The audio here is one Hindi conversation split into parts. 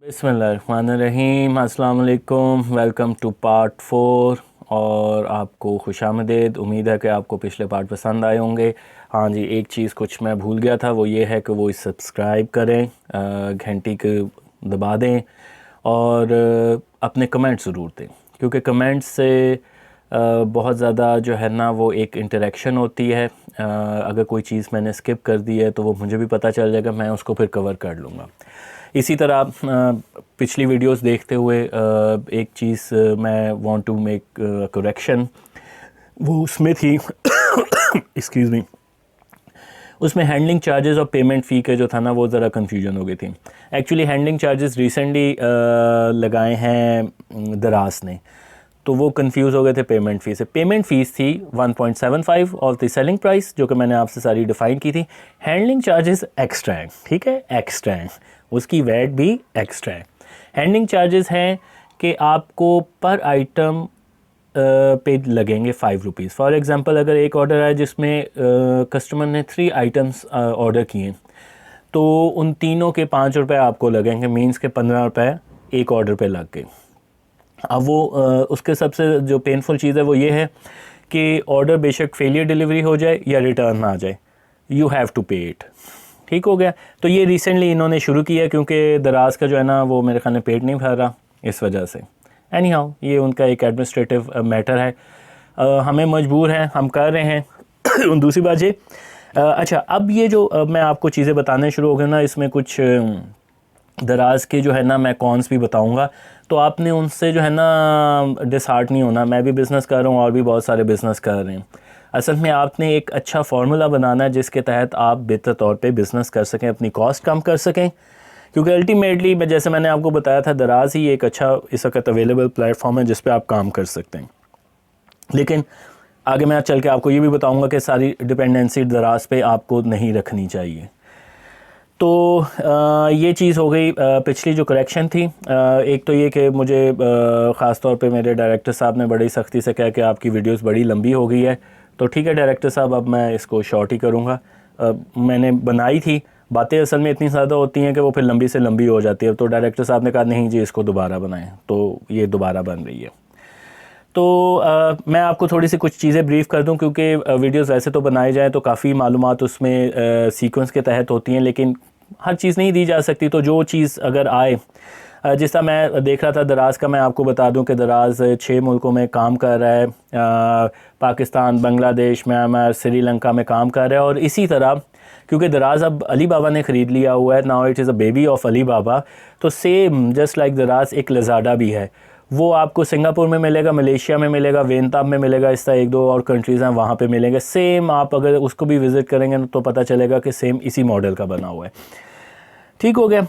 बिस्मिल्लाहिर्रहमानिर्रहीम, अस्सलाम वालेकुम। वेलकम टू पार्ट 4 और आपको खुशामदीद। उम्मीद है कि आपको पिछले पार्ट पसंद आए होंगे। हाँ जी, एक चीज़ कुछ मैं भूल गया था, वो ये है कि वो सब्सक्राइब करें, घंटी को दबा दें और अपने कमेंट ज़रूर दें, क्योंकि कमेंट से बहुत ज़्यादा जो है ना वो एक इंटरेक्शन होती है। अगर कोई चीज़ मैंने स्किप कर दी है तो वो मुझे भी पता चल जाएगा, मैं उसको फिर कवर कर लूँगा। इसी तरह पिछली वीडियोस देखते हुए एक चीज़ मैं वांट टू मेक करेक्शन, वो उसमें थी एक्सक्यूज़ मी, उसमें हैंडलिंग चार्जेस और पेमेंट फ़ी का जो था ना वो ज़रा कन्फ्यूजन हो गई थी। एक्चुअली हैंडलिंग चार्जेस रिसेंटली लगाए हैं दराज ने, तो वो कंफ्यूज हो गए थे पेमेंट फ़ी से। पेमेंट फ़ीस थी 1.75 ऑफ द सेलिंग प्राइस, जो कि मैंने आपसे सारी डिफ़ाइन की थी। हैंडलिंग चार्जेस एक्स्ट्रा हैं, ठीक है, एक्स्ट्रा हैं, उसकी वैट भी एक्स्ट्रा है। हैंडलिंग चार्जेस हैं कि आपको पर आइटम पे लगेंगे 5 रुपीज़। फॉर एग्ज़ाम्पल, अगर एक ऑर्डर है जिसमें कस्टमर ने 3 आइटम्स ऑर्डर किए, तो उन तीनों के 5 रुपये आपको लगेंगे, मीन्स के 15 रुपये एक ऑर्डर पे लग गए। अब वो उसके सबसे जो पेनफुल चीज़ है वो ये है कि ऑर्डर बेशक फेलियर डिलीवरी हो जाए या रिटर्न आ जाए, यू हैव टू पे इट। ठीक हो गया। तो ये रिसेंटली इन्होंने शुरू किया क्योंकि दराज का जो है ना वो मेरे ख्याल में पेट नहीं भर रहा, इस वजह से। एनी हाउ, ये उनका एक एडमिनिस्ट्रेटिव मैटर है, हमें मजबूर हैं, हम कर रहे हैं। दूसरी बात ये, अच्छा, अब ये जो मैं आपको चीज़ें बताने शुरू हो गए ना, इसमें कुछ दराज के जो है ना मैं कॉन्स भी बताऊंगा, तो आपने उनसे जो है ना डिसहार्ट नहीं होना। मैं भी बिज़नेस कर रहा हूँ और भी बहुत सारे बिज़नेस कर रहे हैं। असल में आपने एक अच्छा फार्मूला बनाना है जिसके तहत आप बेहतर तौर पे बिज़नेस कर सकें, अपनी कॉस्ट कम कर सकें, क्योंकि अल्टीमेटली जैसे मैंने आपको बताया था, दराज ही एक अच्छा इस वक्त अवेलेबल प्लेटफॉर्म है जिस पे आप काम कर सकते हैं। लेकिन आगे मैं चल के आपको ये भी बताऊंगा कि सारी डिपेंडेंसी दराज पे आपको नहीं रखनी चाहिए। तो ये चीज़ हो गई पिछली जो करेक्शन थी। एक तो ये कि मुझे ख़ास तौर पे मेरे डायरेक्टर साहब ने बड़ी सख्ती से कहा कि आपकी वीडियोस बड़ी लंबी हो गई है। तो ठीक है डायरेक्टर साहब, अब मैं इसको शॉर्ट ही करूँगा। मैंने बनाई थी, बातें असल में इतनी ज़्यादा होती हैं कि वो फिर लंबी से लंबी हो जाती है। तो डायरेक्टर साहब ने कहा नहीं जी, इसको दोबारा बनाएं, तो ये दोबारा बन रही है। तो मैं आपको थोड़ी सी कुछ चीज़ें ब्रीफ़ कर दूं, क्योंकि वीडियोस वैसे तो बनाए जाएँ तो काफ़ी मालूमात उसमें सीक्वेंस के तहत होती हैं, लेकिन हर चीज़ नहीं दी जा सकती। तो जो चीज़ अगर आए, जिस तरह मैं देख रहा था दराज का, मैं आपको बता दूं कि दराज 6 मुल्कों में काम कर रहा है, पाकिस्तान, बांग्लादेश, म्यांमार, श्रीलंका में काम कर रहा है। और इसी तरह क्योंकि दराज अब अली बाबा ने ख़रीद लिया हुआ है, now it is a baby of Ali Baba, तो सेम जस्ट लाइक दराज एक लज़ाडा भी है। वो आपको सिंगापुर में मिलेगा, मलेशिया में मिलेगा, वियतनाम में मिलेगा, इस तरह 1-2 और कंट्रीज़ हैं वहाँ पे मिलेंगे। सेम आप अगर उसको भी विज़िट करेंगे तो पता चलेगा कि सेम इसी मॉडल का बना हुआ है। ठीक हो गया।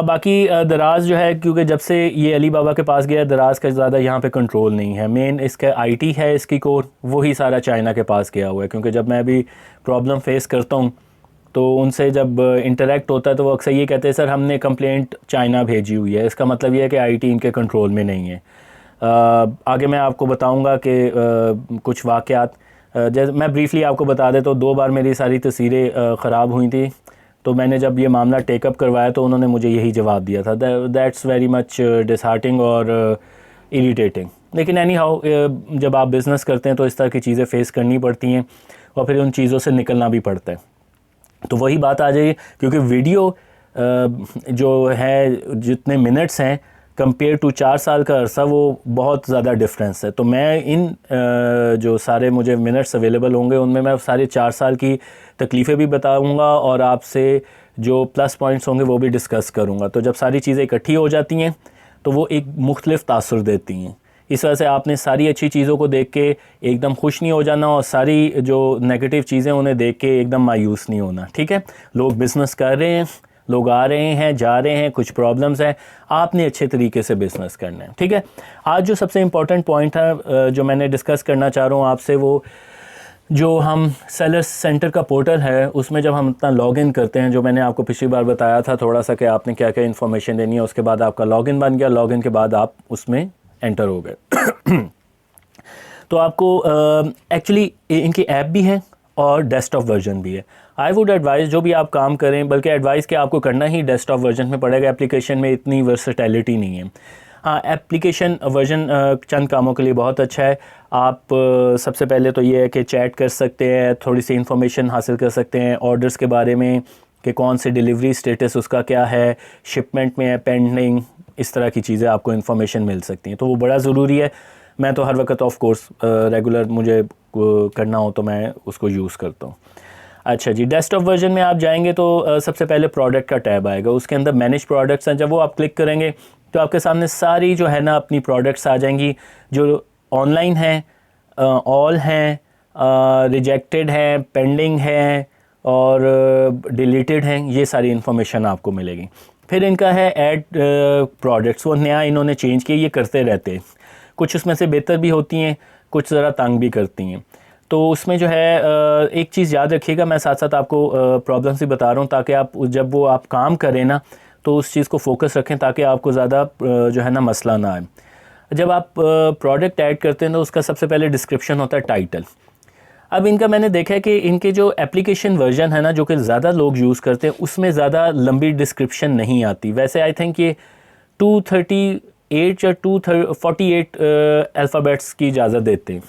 बाकी दराज जो है, क्योंकि जब से ये अली बाबा के पास गया, दराज का ज़्यादा यहाँ पे कंट्रोल नहीं है। मेन इसका आईटी है, इसकी कोर, वही सारा चाइना के पास गया हुआ है। क्योंकि जब मैं भी प्रॉब्लम फेस करता हूँ तो उनसे जब इंटरेक्ट होता है तो वो अक्सर ये कहते हैं सर हमने कंप्लेंट चाइना भेजी हुई है। इसका मतलब ये है कि आईटी इनके कंट्रोल में नहीं है। आगे मैं आपको बताऊंगा कि कुछ वाक़यात, जैसे मैं ब्रीफली आपको बता दें तो 2 बार मेरी सारी तस्वीरें ख़राब हुई थी। तो मैंने जब ये मामला टेकअप करवाया तो उन्होंने मुझे यही जवाब दिया था। दैट्स वेरी मच डिसहार्टिंग और इरिटेटिंग। लेकिन एनी हाउ, जब आप बिज़नेस करते हैं तो इस तरह की चीज़ें फ़ेस करनी पड़ती हैं और फिर उन चीज़ों से निकलना भी पड़ता है। तो वही बात आ जाएगी, क्योंकि वीडियो जो है जितने मिनट्स हैं कंपेयर टू 4 साल का अरसा, वो बहुत ज़्यादा डिफरेंस है। तो मैं इन जो सारे मुझे मिनट्स अवेलेबल होंगे उनमें मैं सारे 4 साल की तकलीफ़ें भी बताऊंगा और आपसे जो प्लस पॉइंट्स होंगे वो भी डिस्कस करूंगा। तो जब सारी चीज़ें इकट्ठी हो जाती हैं तो वो एक मुख्तलिफ़ तासुर देती हैं। इस वजह से आपने सारी अच्छी चीज़ों को देख के एकदम खुश नहीं हो जाना और सारी जो नेगेटिव चीज़ें उन्हें देख के एकदम मायूस नहीं होना। ठीक है, लोग बिज़नेस कर रहे हैं, लोग आ रहे हैं, जा रहे हैं, कुछ प्रॉब्लम्स हैं, आपने अच्छे तरीके से बिज़नेस करना है। ठीक है, आज जो सबसे इम्पॉर्टेंट पॉइंट है जो मैंने डिस्कस करना चाह रहा हूँ आपसे, वो जो हम सेलर्स सेंटर का पोर्टल है उसमें जब हम अपना लॉगिन करते हैं, जो मैंने आपको पिछली बार बताया था थोड़ा सा कि आपने क्या क्या इन्फॉर्मेशन देनी है, उसके बाद आपका लॉगिन बन गया, लॉगिन के बाद आप उसमें एंटर हो गए। तो आपको एक्चुअली इनकी ऐप भी है और डेस्कटॉप वर्जन भी है। आई वुड एडवाइस जो भी आप काम करें, बल्कि एडवाइस कि आपको करना ही डेस्कटॉप वर्जन में पड़ेगा, एप्लीकेशन में इतनी वर्सेटैलिटी नहीं है। हाँ, एप्लीकेशन वर्जन चंद कामों के लिए बहुत अच्छा है। आप सबसे पहले तो ये है कि चैट कर सकते हैं, थोड़ी सी इन्फॉर्मेशन हासिल कर सकते हैं ऑर्डर्स के बारे में कि कौन से डिलीवरी स्टेटस उसका क्या है, शिपमेंट में है, पेंडिंग, इस तरह की चीज़ें आपको इन्फॉर्मेशन मिल सकती हैं, तो वो बड़ा ज़रूरी है। मैं तो हर वक्त ऑफ कोर्स रेगुलर मुझे करना हो तो मैं उसको यूज़ करता हूँ। अच्छा जी, डेस्कटॉप वर्जन में आप जाएंगे तो सबसे पहले प्रोडक्ट का टैब आएगा, उसके अंदर मैनेज प्रोडक्ट्स हैं। जब वो आप क्लिक करेंगे तो आपके सामने सारी जो है ना अपनी प्रोडक्ट्स आ जाएंगी, जो ऑनलाइन हैं, ऑल हैं, रिजेक्टेड हैं, पेंडिंग हैं और डिलीटेड हैं, ये सारी इन्फॉर्मेशन आपको मिलेगी। फिर इनका है ऐड प्रोडक्ट्स, वो नया इन्होंने चेंज किया, ये करते रहते हैं, कुछ उसमें से बेहतर भी होती हैं, कुछ ज़रा तंग भी करती हैं। तो उसमें जो है एक चीज़ याद रखिएगा, मैं साथ साथ आपको प्रॉब्लम्स भी बता रहा हूँ ताकि आप जब वो आप काम करें ना तो उस चीज़ को फोकस रखें ताकि आपको ज़्यादा जो है ना मसला ना आए। जब आप प्रोडक्ट ऐड करते हैं तो उसका सबसे पहले डिस्क्रिप्शन होता है टाइटल। अब इनका मैंने देखा है कि इनके जो एप्लीकेशन वर्जन है ना जो कि ज़्यादा लोग यूज़ करते हैं उसमें ज़्यादा लंबी डिस्क्रिप्शन नहीं आती। वैसे आई थिंक ये 238 या 248 अल्फ़ाबेट्स की इजाज़त देते हैं।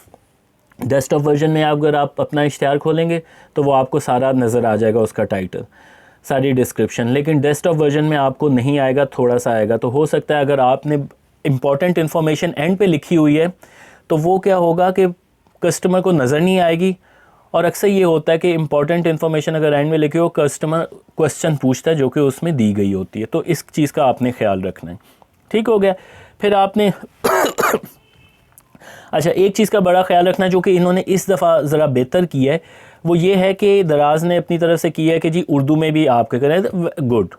डेस्कटॉप वर्जन में अगर आप अपना इश्तिहार खोलेंगे तो वो आपको सारा नज़र आ जाएगा, उसका टाइटल, सारी डिस्क्रिप्शन। लेकिन डेस्कटॉप वर्जन में आपको नहीं आएगा, थोड़ा सा आएगा। तो हो सकता है अगर आपने इम्पॉर्टेंट इन्फॉर्मेशन एंड पे लिखी हुई है तो वो क्या होगा कि कस्टमर को नज़र नहीं आएगी। और अक्सर ये होता है कि इम्पॉर्टेंट इन्फॉर्मेशन अगर एंड में लिखी हो, कस्टमर क्वेश्चन पूछता है जो कि उसमें दी गई होती है, तो इस चीज़ का आपने ख्याल रखना है। ठीक हो गया। फिर आपने अच्छा, एक चीज़ का बड़ा ख्याल रखना जो कि इन्होंने इस दफ़ा ज़रा बेहतर किया है वो ये है कि दराज ने अपनी तरफ से किया है कि जी उर्दू में भी आपके करें। गुड,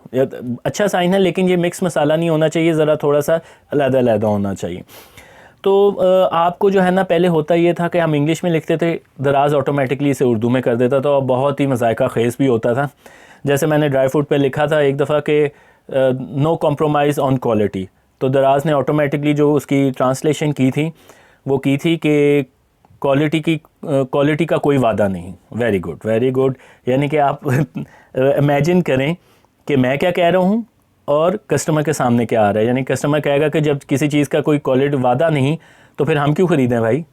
अच्छा साइन है, लेकिन ये मिक्स मसाला नहीं होना चाहिए, ज़रा थोड़ा सा अलग-अलग होना चाहिए। तो आपको जो है ना पहले होता ये था कि हम इंग्लिश में लिखते थे, दराज ऑटोमेटिकली इसे उर्दू में कर देता था और बहुत ही मज़ायका ख़ेज़ भी होता था। जैसे मैंने ड्राई फ्रूट पे लिखा था एक दफ़ा कि नो कॉम्प्रोमाइज़ ऑन क्वालिटी, तो दराज ने ऑटोमेटिकली जो उसकी ट्रांसलेशन की थी वो की थी कि क्वालिटी का कोई वादा नहीं। Very good, very good. यानी कि आप इमेजिन करें कि मैं क्या कह रहा हूँ और कस्टमर के सामने क्या आ रहा है। यानी कस्टमर कहेगा कि जब किसी चीज़ का कोई क्वालिटी वादा नहीं तो फिर हम क्यों ख़रीदें भाई।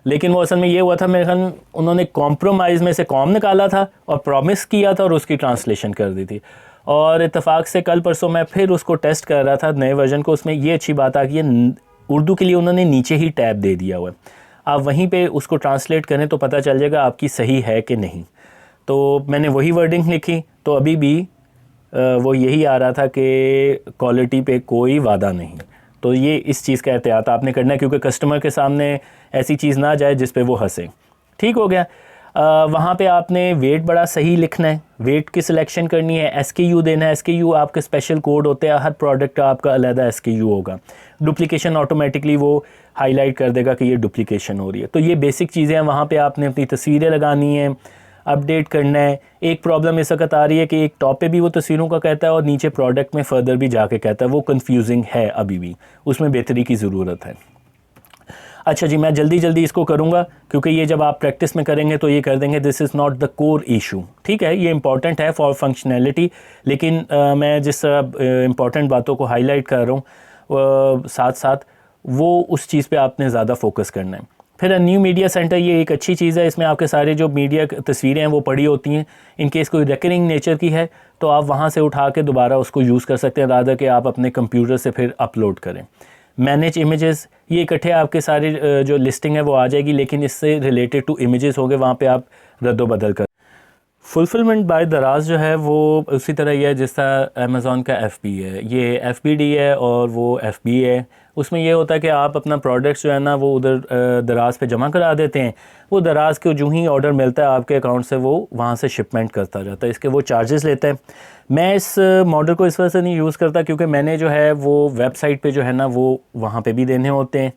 लेकिन वो असल में ये हुआ था, मेरे ख्याल उन्होंने कॉम्प्रोमाइज़ में से कॉम निकाला था और प्रॉमिस किया था और उसकी ट्रांसलेशन कर दी थी। और इत्तेफाक से कल परसों मैं फिर उसको टेस्ट कर रहा था नए वर्जन को, उसमें ये अच्छी बात आ गई है, उर्दू के लिए उन्होंने नीचे ही टैब दे दिया हुआ है। आप वहीं पे उसको ट्रांसलेट करें तो पता चल जाएगा आपकी सही है कि नहीं। तो मैंने वही वर्डिंग लिखी तो अभी भी वो यही आ रहा था कि क्वालिटी पे कोई वादा नहीं। तो ये इस चीज़ का एहतियात आपने करना है क्योंकि कस्टमर के सामने ऐसी चीज़ ना जाए जिस पे वो हंसे। ठीक हो गया। वहाँ पे आपने वेट बड़ा सही लिखना है, वेट की सिलेक्शन करनी है, SKU देना है। SKU आपके स्पेशल कोड होते हैं, हर प्रोडक्ट का आपका अलग SKU होगा। डुप्लीकेशन ऑटोमेटिकली वो हाईलाइट कर देगा कि ये डुप्लीकेशन हो रही है। तो ये बेसिक चीज़ें हैं। वहाँ पे आपने अपनी तस्वीरें लगानी है, अपडेट करना है। एक प्रॉब्लम इस वक्त आ रही है कि एक टॉप पे भी वो तस्वीरों का कहता है और नीचे प्रोडक्ट में फर्दर भी जाके कहता है, वो कंफ्यूजिंग है अभी भी, उसमें बेहतरी की ज़रूरत है। अच्छा जी, मैं जल्दी जल्दी इसको करूँगा क्योंकि ये जब आप प्रैक्टिस में करेंगे तो ये कर देंगे। This is not the core issue, ठीक है, ये इंपॉर्टेंट है फॉर फंक्शनैलिटी, लेकिन मैं जिस तरह इंपॉर्टेंट बातों को हाईलाइट कर रहा हूँ साथ साथ वो उस चीज़ पे आपने ज़्यादा फोकस करना है। फिर न्यू मीडिया सेंटर, ये एक अच्छी चीज़ है, इसमें आपके सारे जो मीडिया तस्वीरें हैं वो पड़ी होती हैं। इन केस कोई रिकरिंग नेचर की है तो आप वहाँ से उठा के दोबारा उसको यूज़ कर सकते हैं, रादर कि आप अपने कंप्यूटर से फिर अपलोड करें। मैनेज इमेजेस, ये इकट्ठे आपके सारे जो लिस्टिंग है वो आ जाएगी, लेकिन इससे रिलेटेड टू इमेजेस होंगे, वहाँ पे आप रद्दो बदल कर। फुलफिलमेंट बाय दराज जो है वो उसी तरह ही है जिस तरह अमेज़ॉन का FB है, ये FBD है और वो FB है। उसमें ये होता है कि आप अपना प्रोडक्ट्स जो है ना वो उधर दराज पे जमा करा देते हैं, वो दराज को जो ही ऑर्डर मिलता है आपके अकाउंट से वो वहाँ से शिपमेंट करता जाता है, इसके वो चार्जेस लेते हैं। मैं इस मॉडल को इस वजह से नहीं यूज़ करता क्योंकि मैंने जो है वो वेबसाइट पे जो है ना वो वहाँ पे भी देने होते हैं,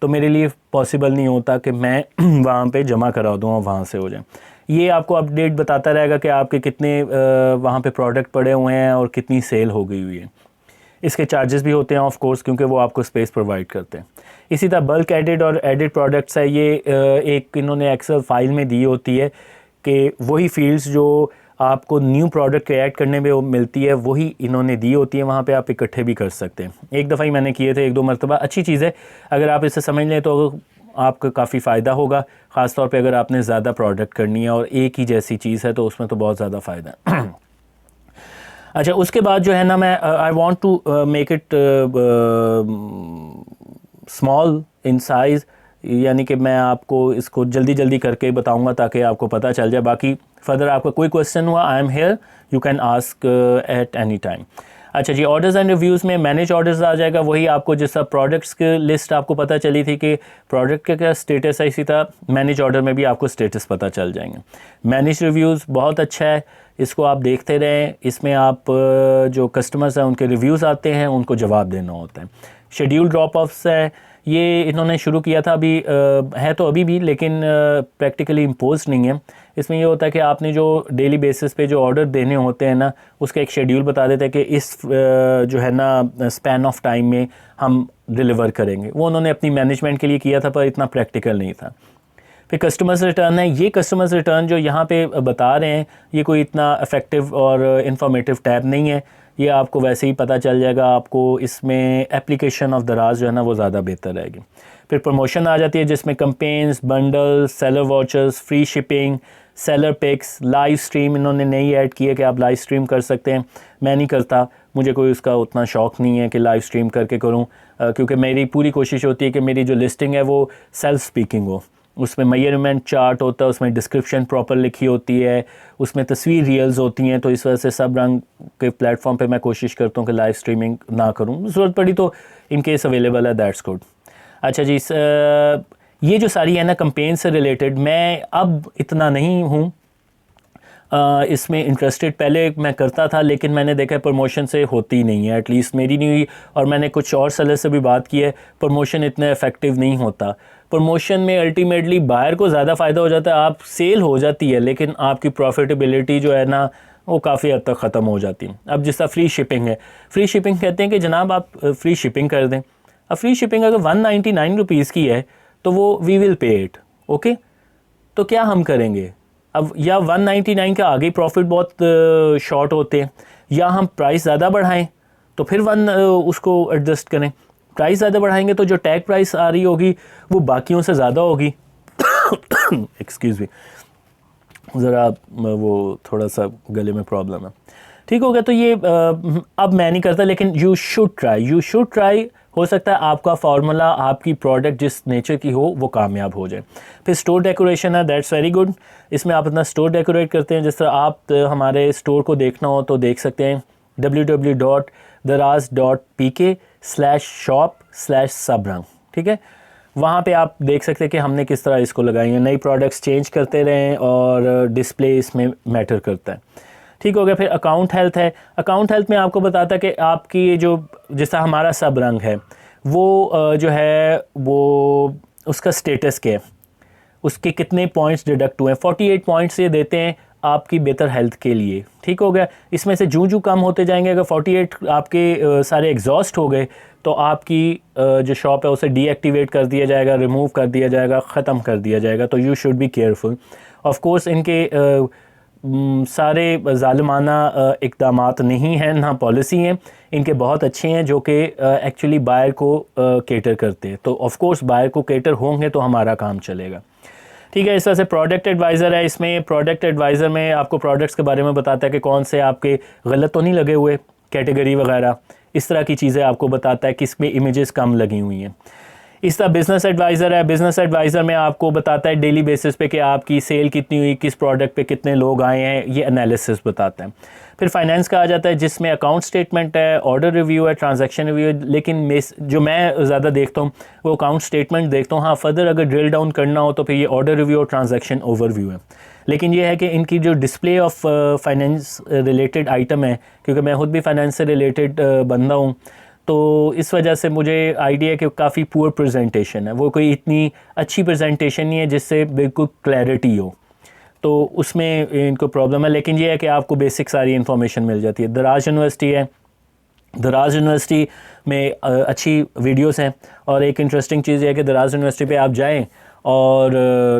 तो मेरे लिए पॉसिबल नहीं होता कि मैं वहाँ पे जमा करा दूँ और वहाँ से हो जाए। ये आपको अपडेट बताता रहेगा कि आपके कितने वहाँ पे प्रोडक्ट पड़े हुए हैं और कितनी सेल हो गई हुई है। इसके चार्जेस भी होते हैं ऑफ कोर्स क्योंकि वो आपको स्पेस प्रोवाइड करते हैं। इसी तरह बल्क एडिट और एडिट प्रोडक्ट्स है, ये एक इन्होंने एक्सेल फाइल में दी होती है कि वही फील्ड्स जो आपको न्यू प्रोडक्ट क्रिएट करने में वो मिलती है वही इन्होंने दी होती है, वहाँ पे आप इकट्ठे भी कर सकते हैं। एक दफ़ा ही मैंने किए थे, 1-2 मरतबा। अच्छी चीज़ है, अगर आप इसे समझ लें तो आपका काफ़ी फ़ायदा होगा, ख़ास तौर पे अगर आपने ज़्यादा प्रोडक्ट करनी है और एक ही जैसी चीज़ है तो उसमें तो बहुत ज़्यादा फ़ायदा है। अच्छा, उसके बाद जो है ना, मैं I want to make it small in size, यानी कि मैं आपको इसको जल्दी जल्दी करके बताऊंगा ताकि आपको पता चल जाए। बाकी फर्दर आपका कोई क्वेश्चन हुआ, I am here, you can ask at any time. अच्छा जी, ऑर्डर्स एंड रिव्यूज़ में मैनेज ऑर्डर्स आ जाएगा, वही आपको जैसा प्रोडक्ट्स की लिस्ट आपको पता चली थी कि प्रोडक्ट का क्या स्टेटस है, इसी तरह मैनेज ऑर्डर में भी आपको स्टेटस पता चल जाएंगे। मैनेज रिव्यूज़ बहुत अच्छा है, इसको आप देखते रहें। इसमें आप जो कस्टमर्स हैं उनके रिव्यूज़ आते हैं, उनको जवाब देना होता है। शेड्यूल ड्रॉप ऑफ्स है, ये इन्होंने शुरू किया था, अभी है तो अभी भी, लेकिन प्रैक्टिकली इम्पोज नहीं है। इसमें ये होता है कि आपने जो डेली बेसिस पे जो ऑर्डर देने होते हैं ना, उसका एक शेड्यूल बता देते हैं कि इस जो है ना स्पैन ऑफ टाइम में हम डिलीवर करेंगे। वो उन्होंने अपनी मैनेजमेंट के लिए किया था, पर इतना प्रैक्टिकल नहीं था। फिर कस्टमर्स रिटर्न है, ये कस्टमर्स रिटर्न जो यहाँ पे बता रहे हैं, ये कोई इतना इफ़ेक्टिव और इन्फॉर्मेटिव टैब नहीं है, ये आपको वैसे ही पता चल जाएगा। आपको इसमें एप्लीकेशन ऑफ दराज जो है ना वो ज़्यादा बेहतर रहेगी। फिर प्रमोशन आ जाती है, जिसमें campaigns, bundle, seller vouchers, free shipping, seller picks, live stream इन्होंने नई ऐड की है कि आप लाइव स्ट्रीम कर सकते हैं। मैं नहीं करता, मुझे कोई उसका उतना शौक़ नहीं है कि लाइव स्ट्रीम करके करूँ, क्योंकि मेरी पूरी कोशिश होती है कि मेरी जो लिस्टिंग है वो सेल्फ स्पीकिंग हो। उसमें मेजरमेंट चार्ट होता है, उसमें डिस्क्रिप्शन प्रॉपर लिखी होती है, उसमें तस्वीर रियल्स होती हैं। तो इस वजह से सब रंग के प्लेटफॉर्म पे मैं कोशिश करता हूँ कि लाइव स्ट्रीमिंग ना करूँ, ज़रूरत पड़ी तो इन केस अवेलेबल है, दैट्स गुड। अच्छा जी, ये जो सारी है ना कैंपेन से रिलेटेड, मैं अब इतना नहीं हूँ इसमें इंटरेस्टेड। पहले मैं करता था, लेकिन मैंने देखा प्रमोशन से होती नहीं है, एटलीस्ट मेरी नहीं हुई। और मैंने कुछ और सेलर से भी बात की है, प्रमोशन इतना इफेक्टिव नहीं होता। प्रमोशन में अल्टीमेटली बायर को ज़्यादा फ़ायदा हो जाता है, आप सेल हो जाती है, लेकिन आपकी प्रॉफिटेबिलिटी जो है ना वो काफ़ी हद तक ख़त्म हो जाती है। अब जिस तरह फ्री शिपिंग है, फ्री शिपिंग कहते हैं कि जनाब आप फ्री शिपिंग कर दें। अब फ्री शिपिंग अगर 199 रुपीज़ की है तो वो we will pay it, okay. तो क्या हम करेंगे अब, या 199 के आगे प्रॉफिट बहुत शॉर्ट होते हैं, या हम प्राइस ज़्यादा बढ़ाएं तो फिर उसको एडजस्ट करें। प्राइस ज़्यादा बढ़ाएंगे तो जो टैग प्राइस आ रही होगी वो बाकियों से ज़्यादा होगी। एक्सक्यूज़ मी, ज़रा वो थोड़ा सा गले में प्रॉब्लम है, ठीक हो गया। तो ये अब मैं नहीं करता, लेकिन यू शुड ट्राई। हो सकता है आपका फार्मूला, आपकी प्रोडक्ट जिस नेचर की हो वो कामयाब हो जाए। फिर स्टोर डेकोरेशन है, दैट्स वेरी गुड। इसमें आप अपना स्टोर डेकोरेट करते हैं। जिस तरह आप हमारे स्टोर को देखना हो तो देख सकते हैं www.daraz.pk/shop/sabrang, ठीक है। वहाँ पे आप देख सकते हैं कि हमने किस तरह इसको लगाई है। नई प्रोडक्ट्स चेंज करते रहें और डिस्प्ले इसमें मैटर करता है, ठीक हो गया। फिर अकाउंट हेल्थ है। अकाउंट हेल्थ में आपको बताता है कि आपकी जो जैसा हमारा सब रंग है वो जो है वो उसका स्टेटस क्या है, उसके कितने पॉइंट्स डिडक्ट हुए हैं। 48 पॉइंट्स ये देते हैं आपकी बेहतर हेल्थ के लिए, ठीक हो गया। इसमें से जूं कम होते जाएंगे, अगर 48 आपके सारे एग्जॉस्ट हो गए तो आपकी जो शॉप है उसे डीएक्टिवेट कर दिया जाएगा, रिमूव कर दिया जाएगा, ख़त्म कर दिया जाएगा। तो you should be careful. Of course इनके सारे ज़ालिमाना इक़दामात नहीं हैं, ना पॉलिसी हैं, इनके बहुत अच्छे हैं जो कि एक्चुअली बायर को केटर करते हैं। तो ऑफ कोर्स बायर को केटर होंगे तो हमारा काम चलेगा, ठीक है। इस तरह से प्रोडक्ट एडवाइज़र है। इसमें प्रोडक्ट एडवाइज़र में आपको प्रोडक्ट्स के बारे में बताता है कि कौन से आपके गलत तो नहीं लगे हुए, कैटेगरी वगैरह, इस तरह की चीज़ें आपको बताता है, किस में इमेजेस कम लगी हुई हैं। इस तरह बिज़नेस एडवाइज़र है। बिज़नेस एडवाइज़र में आपको बताता है डेली बेसिस पे कि आपकी सेल कितनी हुई, किस प्रोडक्ट पे कितने लोग आए हैं, ये एनालिसिस बताता है। फिर फाइनेंस का आ जाता है, जिसमें अकाउंट स्टेटमेंट है, ऑर्डर रिव्यू है, ट्रांजैक्शन रिव्यू है। लेकिन जो मैं ज़्यादा देखता हूँ वो अकाउंट स्टेटमेंट देखता हूँ। हाँ, फर्दर अगर ड्रिल डाउन करना हो तो फिर ये ऑर्डर रिव्यू और ट्रांजैक्शन ओवरव्यू है। लेकिन ये है कि इनकी जो display of finance related item है, क्योंकि मैं खुद भी फाइनेंस से रिलेटेड बंदा हूँ, तो इस वजह से मुझे आइडिया है कि काफ़ी पुअर प्रेजेंटेशन है। वो कोई इतनी अच्छी प्रेजेंटेशन नहीं है जिससे बिल्कुल क्लैरिटी हो, तो उसमें इनको प्रॉब्लम है। लेकिन ये है कि आपको बेसिक सारी इन्फॉर्मेशन मिल जाती है। दराज यूनिवर्सिटी है। दराज यूनिवर्सिटी में अच्छी वीडियोस हैं। और एक इंटरेस्टिंग चीज़ ये है कि दराज यूनिवर्सिटी पे आप जाएं और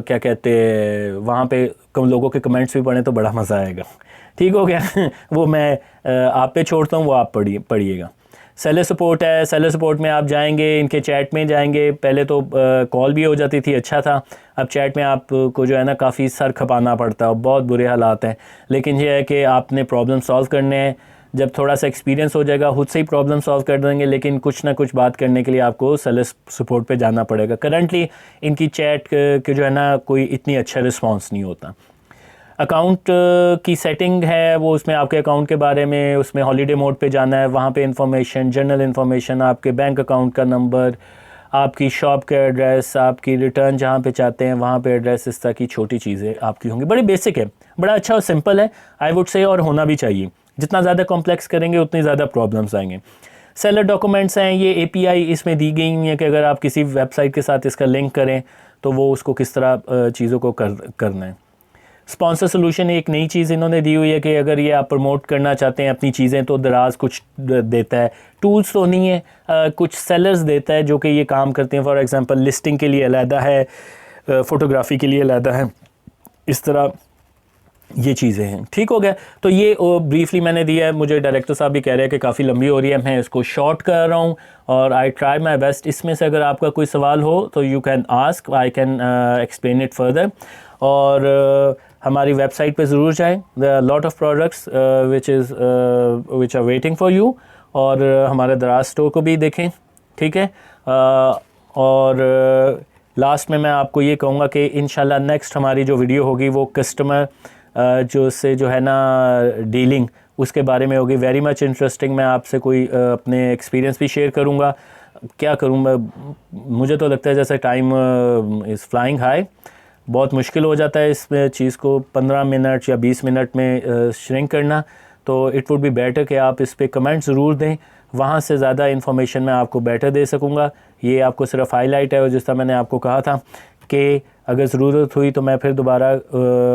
क्या कहते हैं, वहाँ पे कम लोगों के कमेंट्स भी पढ़ें तो बड़ा मज़ा आएगा। ठीक हो गया वो मैं आप पे छोड़ता हूँ, वो आप पढ़िएगा। सेलर सपोर्ट है, सेलर सपोर्ट में आप जाएंगे, इनके चैट में जाएंगे। पहले तो कॉल भी हो जाती थी, अच्छा था। अब चैट में आपको जो है ना काफ़ी सर खपाना पड़ता है, बहुत बुरे हालात हैं। लेकिन ये है कि आपने प्रॉब्लम सॉल्व करने हैं। जब थोड़ा सा एक्सपीरियंस हो जाएगा खुद से ही प्रॉब्लम सॉल्व कर देंगे, लेकिन कुछ ना कुछ बात करने के लिए आपको सेलर सपोर्ट पे जाना पड़ेगा। करंटली इनकी चैट के जो है ना कोई इतनी अच्छा रिस्पॉन्स नहीं होता। अकाउंट की सेटिंग है वो, उसमें आपके अकाउंट के बारे में, उसमें हॉलीडे मोड पे जाना है, वहाँ पे इंफॉर्मेशन, जनरल इंफॉर्मेशन, आपके बैंक अकाउंट का नंबर, आपकी शॉप का एड्रेस, आपकी रिटर्न जहाँ पे चाहते हैं वहाँ पे एड्रेस, इस तरह की छोटी चीज़ें आपकी होंगी। बड़ी बेसिक है, बड़ा अच्छा और सिंपल है आई वुड से, और होना भी चाहिए। जितना ज़्यादा कॉम्प्लेक्स करेंगे उतनी ज़्यादा प्रॉब्लम्स आएंगे। सेलर डॉक्यूमेंट्स हैं, ये API इसमें दी गई हुई है कि अगर आप किसी वेबसाइट के साथ इसका लिंक करें तो वो उसको किस तरह चीज़ों को करना है। स्पॉन्सर सोल्यूशन एक नई चीज़ इन्होंने दी हुई है कि अगर ये आप प्रमोट करना चाहते हैं अपनी चीज़ें तो दराज कुछ देता है, टूल्स तो नहीं है, कुछ सेलर्स देता है जो कि ये काम करते हैं। फॉर एग्जांपल लिस्टिंग के लिए अलहदा है, फ़ोटोग्राफ़ी के लिए अलहदा है, इस तरह ये चीज़ें हैं। ठीक हो गया, तो ये ब्रीफली मैंने दिया है। मुझे डायरेक्टर साहब भी कह रहे हैं कि काफ़ी लंबी हो रही है, मैं इसको शॉर्ट कर रहा हूँ और आई ट्राई माई बेस्ट। इसमें से अगर आपका कोई सवाल हो तो you can ask, I can explain it further. और हमारी वेबसाइट पे ज़रूर जाएं, there are lot of products which are waiting for you. और हमारे दराज स्टोर को भी देखें, ठीक है। और लास्ट में मैं आपको ये कहूँगा कि इंशाल्लाह नेक्स्ट हमारी जो वीडियो होगी वो कस्टमर जो है ना डीलिंग, उसके बारे में होगी। Very much interesting. मैं आपसे कोई अपने एक्सपीरियंस भी शेयर करूँगा। क्या करूँ मैं, मुझे तो लगता है जैसे टाइम इज़ फ्लाइंग हाई, बहुत मुश्किल हो जाता है इस चीज़ को 15 मिनट या 20 मिनट में श्रिंक करना। तो इट वुड बी बेटर कि आप इस पर कमेंट ज़रूर दें, वहाँ से ज़्यादा इन्फॉर्मेशन मैं आपको बेटर दे सकूँगा। ये आपको सिर्फ हाईलाइट है, और जिस तरह मैंने आपको कहा था कि अगर ज़रूरत हुई तो मैं फिर दोबारा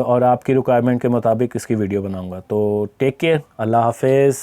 और आपकी रिक्वायरमेंट के मुताबिक इसकी वीडियो बनाऊँगा। तो टेक केयर, अल्लाह हाफिज़।